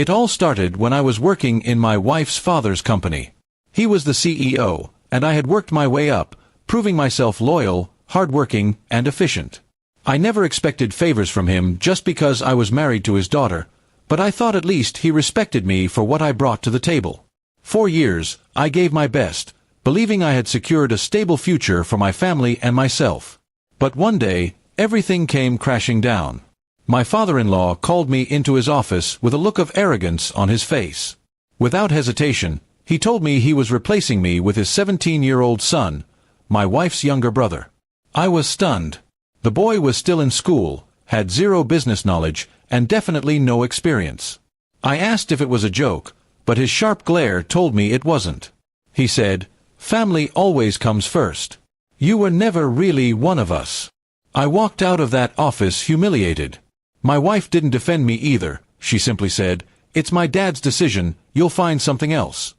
It all started when I was working in my wife's father's company. He was the CEO, and I had worked my way up, proving myself loyal, hardworking, and efficient. I never expected favors from him just because I was married to his daughter, but I thought at least he respected me for what I brought to the table. 4 years, I gave my best, believing I had secured a stable future for my family and myself. But one day, everything came crashing down. My father-in-law called me into his office with a look of arrogance on his face. Without hesitation, he told me he was replacing me with his 17-year-old son, my wife's younger brother. I was stunned. The boy was still in school, had zero business knowledge, and definitely no experience. I asked if it was a joke, but his sharp glare told me it wasn't. He said, "Family always comes first. You were never really one of us." I walked out of that office humiliated. My wife didn't defend me either. She simply said, "It's my dad's decision, you'll find something else."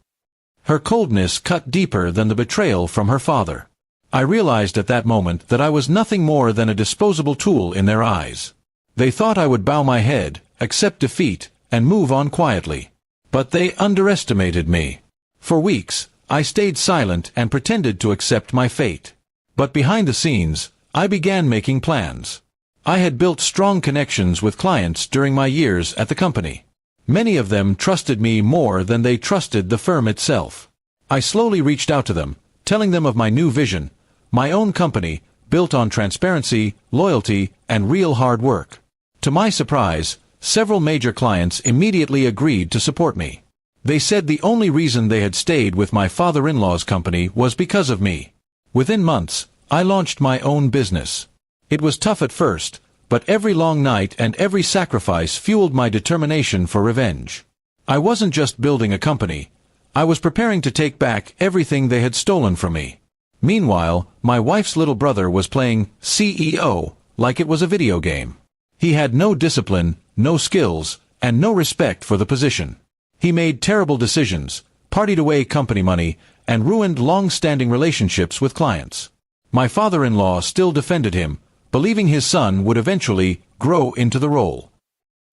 Her coldness cut deeper than the betrayal from her father. I realized at that moment that I was nothing more than a disposable tool in their eyes. They thought I would bow my head, accept defeat, and move on quietly. But they underestimated me. For weeks, I stayed silent and pretended to accept my fate. But behind the scenes, I began making plans. I had built strong connections with clients during my years at the company. Many of them trusted me more than they trusted the firm itself. I slowly reached out to them, telling them of my new vision, my own company, built on transparency, loyalty, and real hard work. To my surprise, several major clients immediately agreed to support me. They said the only reason they had stayed with my father-in-law's company was because of me. Within months, I launched my own business. It was tough at first, but every long night and every sacrifice fueled my determination for revenge. I wasn't just building a company. I was preparing to take back everything they had stolen from me. Meanwhile, my wife's little brother was playing CEO like it was a video game. He had no discipline, no skills, and no respect for the position. He made terrible decisions, partied away company money, and ruined long-standing relationships with clients. My father-in-law still defended him, believing his son would eventually grow into the role.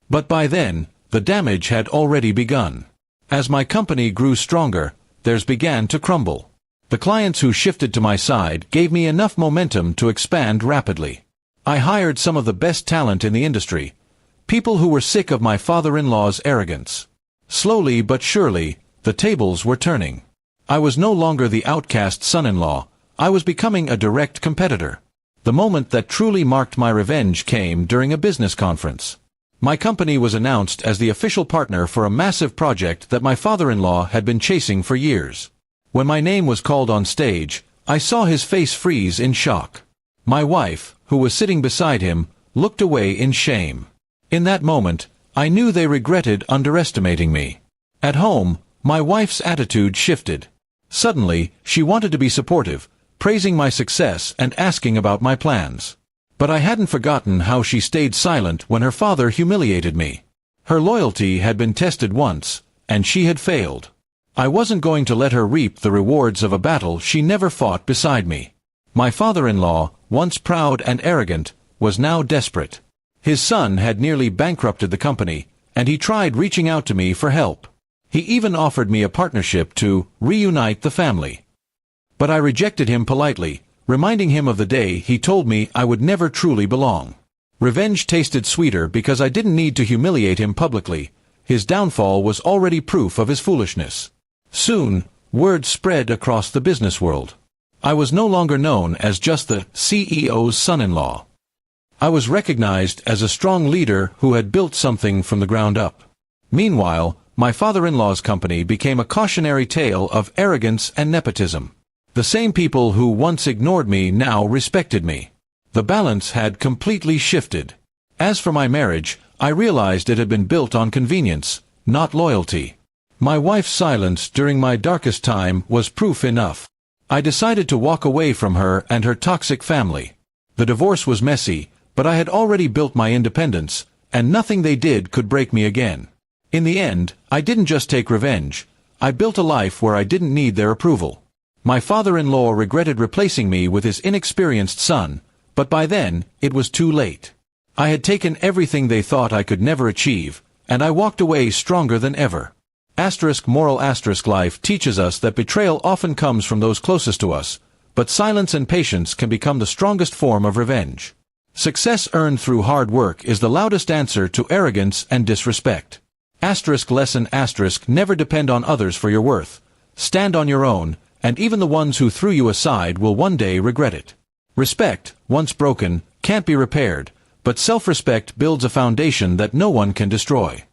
But by then, the damage had already begun. As my company grew stronger, theirs began to crumble. The clients who shifted to my side gave me enough momentum to expand rapidly. I hired some of the best talent in the industry, people who were sick of my father-in-law's arrogance. Slowly but surely, the tables were turning. I was no longer the outcast son-in-law. I was becoming a direct competitor. The moment that truly marked my revenge came during a business conference. My company was announced as the official partner for a massive project that my father-in-law had been chasing for years. When my name was called on stage, I saw his face freeze in shock. My wife, who was sitting beside him, looked away in shame. In that moment, I knew they regretted underestimating me. At home, my wife's attitude shifted. Suddenly, she wanted to be supportive, praising my success and asking about my plans. But I hadn't forgotten how she stayed silent when her father humiliated me. Her loyalty had been tested once, and she had failed. I wasn't going to let her reap the rewards of a battle she never fought beside me. My father-in-law, once proud and arrogant, was now desperate. His son had nearly bankrupted the company, and he tried reaching out to me for help. He even offered me a partnership to reunite the family. But I rejected him politely, reminding him of the day he told me I would never truly belong. Revenge tasted sweeter because I didn't need to humiliate him publicly. His downfall was already proof of his foolishness. Soon, word spread across the business world. I was no longer known as just the CEO's son-in-law. I was recognized as a strong leader who had built something from the ground up. Meanwhile, my father-in-law's company became a cautionary tale of arrogance and nepotism. The same people who once ignored me now respected me. The balance had completely shifted. As for my marriage, I realized it had been built on convenience, not loyalty. My wife's silence during my darkest time was proof enough. I decided to walk away from her and her toxic family. The divorce was messy, but I had already built my independence, and nothing they did could break me again. In the end, I didn't just take revenge. I built a life where I didn't need their approval. My father-in-law regretted replacing me with his inexperienced son, but by then, it was too late. I had taken everything they thought I could never achieve, and I walked away stronger than ever. Moral life teaches us that betrayal often comes from those closest to us, but silence and patience can become the strongest form of revenge. Success earned through hard work is the loudest answer to arrogance and disrespect. Lesson never depend on others for your worth. Stand on your own, and even the ones who threw you aside will one day regret it. Respect, once broken, can't be repaired, but self-respect builds a foundation that no one can destroy.